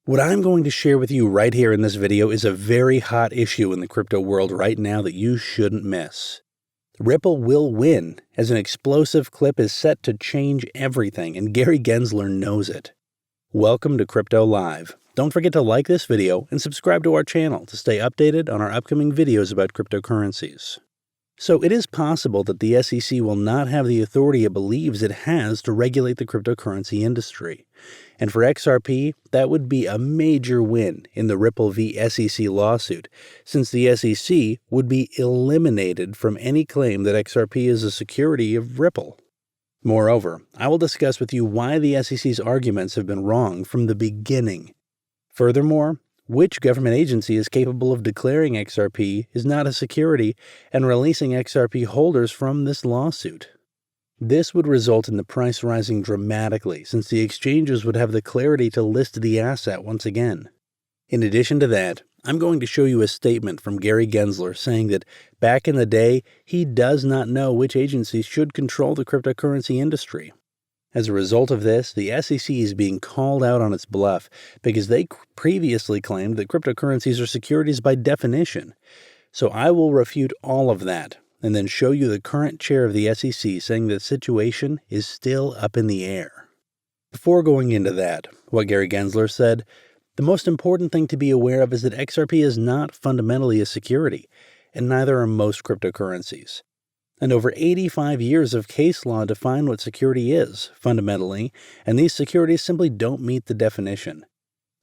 What I'm going to share with you right here in this video is a very hot issue in the crypto world right now that you shouldn't miss. Ripple will win, as an explosive clip is set to change everything, and Gary Gensler knows it. Welcome to Crypto Live. Don't forget to like this video and subscribe to our channel to stay updated on our upcoming videos about cryptocurrencies. So it is possible that the SEC will not have the authority it believes it has to regulate the cryptocurrency industry. And for XRP, that would be a major win in the Ripple v. SEC lawsuit, since the SEC would be eliminated from any claim that XRP is a security of Ripple. Moreover, I will discuss with you why the SEC's arguments have been wrong from the beginning. Furthermore, which government agency is capable of declaring XRP is not a security and releasing XRP holders from this lawsuit. This would result in the price rising dramatically, since the exchanges would have the clarity to list the asset once again. In addition to that, I'm going to show you a statement from Gary Gensler saying that back in the day, he does not know which agencies should control the cryptocurrency industry. As a result of this, the SEC is being called out on its bluff because they previously claimed that cryptocurrencies are securities by definition. So I will refute all of that and then show you the current chair of the SEC saying the situation is still up in the air. Before going into that, what Gary Gensler said, the most important thing to be aware of is that XRP is not fundamentally a security, and neither are most cryptocurrencies. And over 85 years of case law define what security is, fundamentally, and these securities simply don't meet the definition.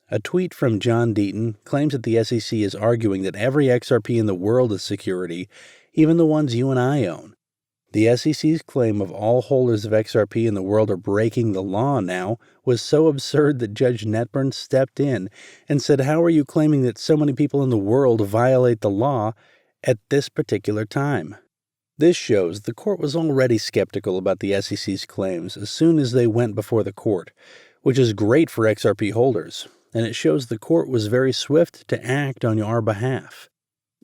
A tweet from John Deaton claims that the SEC is arguing that every XRP in the world is security, even the ones you and I own. The SEC's claim of all holders of XRP in the world are breaking the law now was so absurd that Judge Netburn stepped in and said, "How are you claiming that so many people in the world violate the law at this particular time?" This shows the court was already skeptical about the SEC's claims as soon as they went before the court, which is great for XRP holders, and it shows the court was very swift to act on our behalf.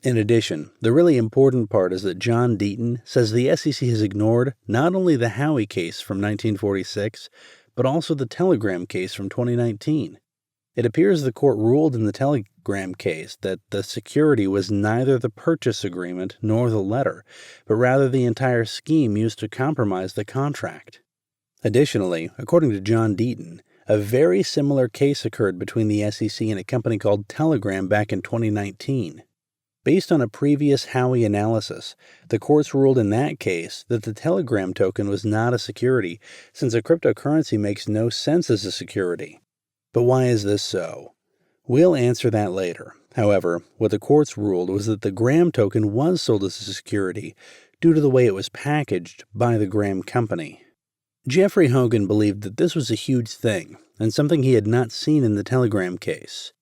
In addition, the really important part is that John Deaton says the SEC has ignored not only the Howey case from 1946, but also the Telegram case from 2019. It appears the court ruled in the Telegram case that the security was neither the purchase agreement nor the letter, but rather the entire scheme used to compromise the contract. Additionally, according to John Deaton, a very similar case occurred between the SEC and a company called Telegram back in 2019. Based on a previous Howey analysis, the courts ruled in that case that the Telegram token was not a security, since a cryptocurrency makes no sense as a security. But why is this so? We'll answer that later. However, what the courts ruled was that the Gram token was sold as a security due to the way it was packaged by the Gram company. Jeffrey Hogan believed that this was a huge thing and something he had not seen in the Telegram case.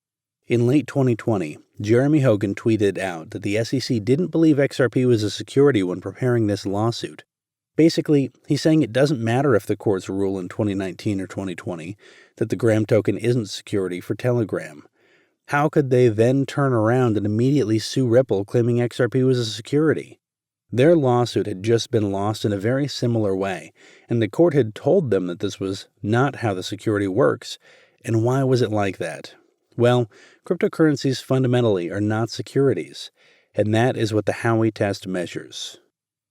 In late 2020, Jeremy Hogan tweeted out that the SEC didn't believe XRP was a security when preparing this lawsuit. Basically, he's saying it doesn't matter if the courts rule in 2019 or 2020 that the Gram token isn't security for Telegram. How could they then turn around and immediately sue Ripple claiming XRP was a security? Their lawsuit had just been lost in a very similar way, and the court had told them that this was not how the security works. And why was it like that? Well, cryptocurrencies fundamentally are not securities, and that is what the Howey test measures.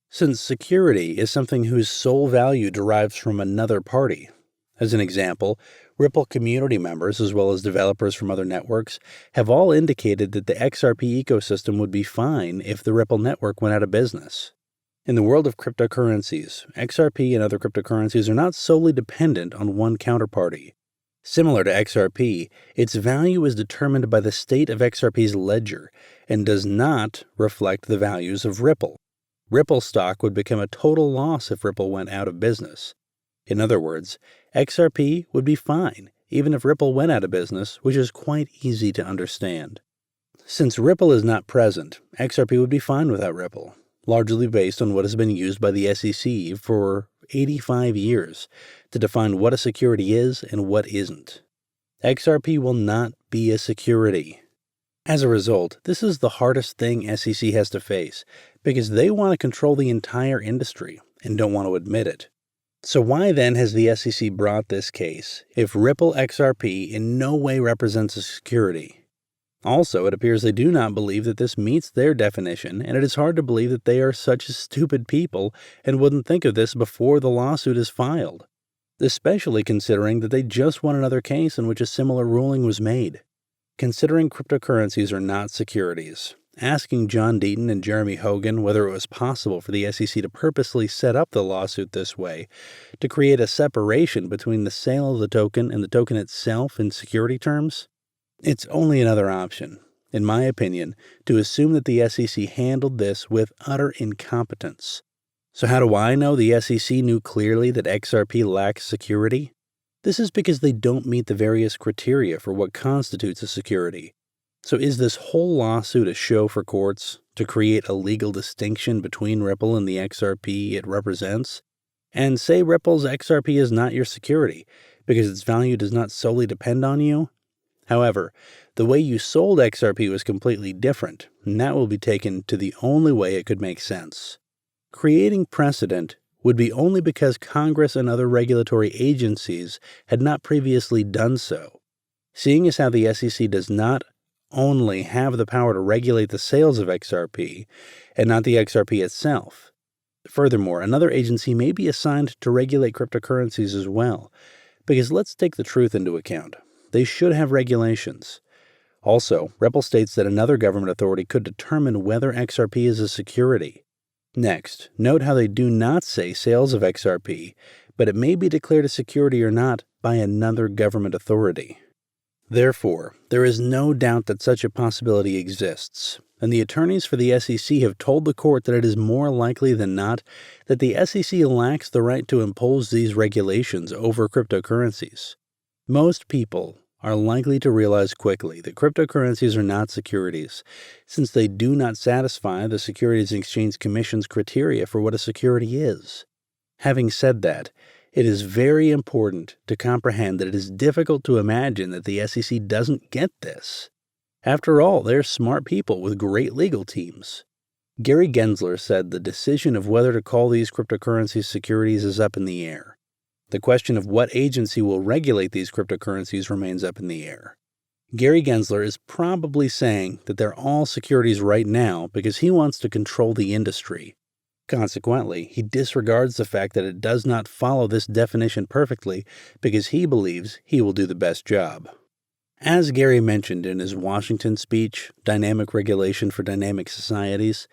Since security is something whose sole value derives from another party. As an example, Ripple community members, as well as developers from other networks, have all indicated that the XRP ecosystem would be fine if the Ripple network went out of business. In the world of cryptocurrencies, XRP and other cryptocurrencies are not solely dependent on one counterparty. Similar to XRP, its value is determined by the state of XRP's ledger and does not reflect the values of Ripple. Ripple stock would become a total loss if Ripple went out of business. In other words, XRP would be fine even if Ripple went out of business, which is quite easy to understand. Since Ripple is not present, XRP would be fine without Ripple, largely based on what has been used by the SEC for 85 years to define what a security is and what isn't. XRP will not be a security. As a result, this is the hardest thing SEC has to face because they want to control the entire industry and don't want to admit it. So why then has the SEC brought this case if Ripple XRP in no way represents a security? Also, it appears they do not believe that this meets their definition, and it is hard to believe that they are such stupid people and wouldn't think of this before the lawsuit is filed, especially considering that they just won another case in which a similar ruling was made. Considering cryptocurrencies are not securities, asking John Deaton and Jeremy Hogan whether it was possible for the SEC to purposely set up the lawsuit this way to create a separation between the sale of the token and the token itself in security terms, it's only another option, in my opinion, to assume that the SEC handled this with utter incompetence. So how do I know the SEC knew clearly that XRP lacks security? This is because they don't meet the various criteria for what constitutes a security. So is this whole lawsuit a show for courts to create a legal distinction between Ripple and the XRP it represents? And say Ripple's XRP is not your security because its value does not solely depend on you? However, the way you sold XRP was completely different, and that will be taken to the only way it could make sense. Creating precedent would be only because Congress and other regulatory agencies had not previously done so. Seeing as how the SEC does not only have the power to regulate the sales of XRP, and not the XRP itself. Furthermore, another agency may be assigned to regulate cryptocurrencies as well, because let's take the truth into account. They should have regulations. Also, Ripple states that another government authority could determine whether XRP is a security. Next, note how they do not say sales of XRP, but it may be declared a security or not by another government authority. Therefore, there is no doubt that such a possibility exists, and the attorneys for the SEC have told the court that it is more likely than not that the SEC lacks the right to impose these regulations over cryptocurrencies. Most people are likely to realize quickly that cryptocurrencies are not securities, since they do not satisfy the Securities and Exchange Commission's criteria for what a security is. Having said that, it is very important to comprehend that it is difficult to imagine that the SEC doesn't get this. After all, they're smart people with great legal teams. Gary Gensler said the decision of whether to call these cryptocurrencies securities is up in the air. The question of what agency will regulate these cryptocurrencies remains up in the air. Gary Gensler is probably saying that they're all securities right now because he wants to control the industry. Consequently, he disregards the fact that it does not follow this definition perfectly because he believes he will do the best job. As Gary mentioned in his Washington speech, Dynamic Regulation for Dynamic Societies,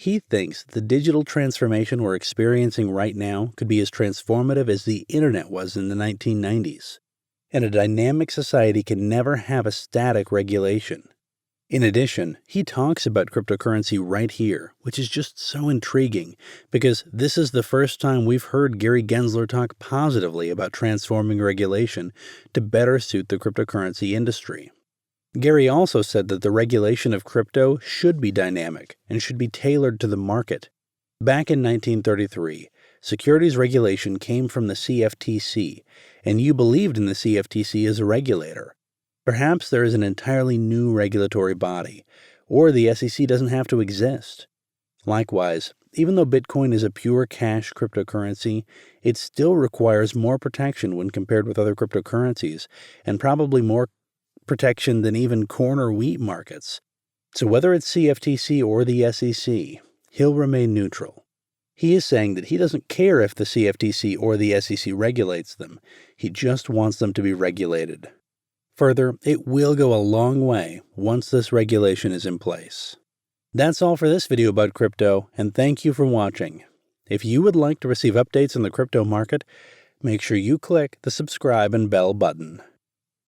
he thinks the digital transformation we're experiencing right now could be as transformative as the internet was in the 1990s. And a dynamic society can never have a static regulation. In addition, he talks about cryptocurrency right here, which is just so intriguing because this is the first time we've heard Gary Gensler talk positively about transforming regulation to better suit the cryptocurrency industry. Gary also said that the regulation of crypto should be dynamic and should be tailored to the market. Back in 1933, securities regulation came from the CFTC, and you believed in the CFTC as a regulator. Perhaps there is an entirely new regulatory body, or the SEC doesn't have to exist. Likewise, even though Bitcoin is a pure cash cryptocurrency, it still requires more protection when compared with other cryptocurrencies, and probably more protection than even corn or wheat markets. So whether it's CFTC or the SEC, he'll remain neutral. He is saying that he doesn't care if the CFTC or the SEC regulates them, he just wants them to be regulated. Further, it will go a long way once this regulation is in place. That's all for this video about crypto, and thank you for watching. If you would like to receive updates on the crypto market, make sure you click the subscribe and bell button.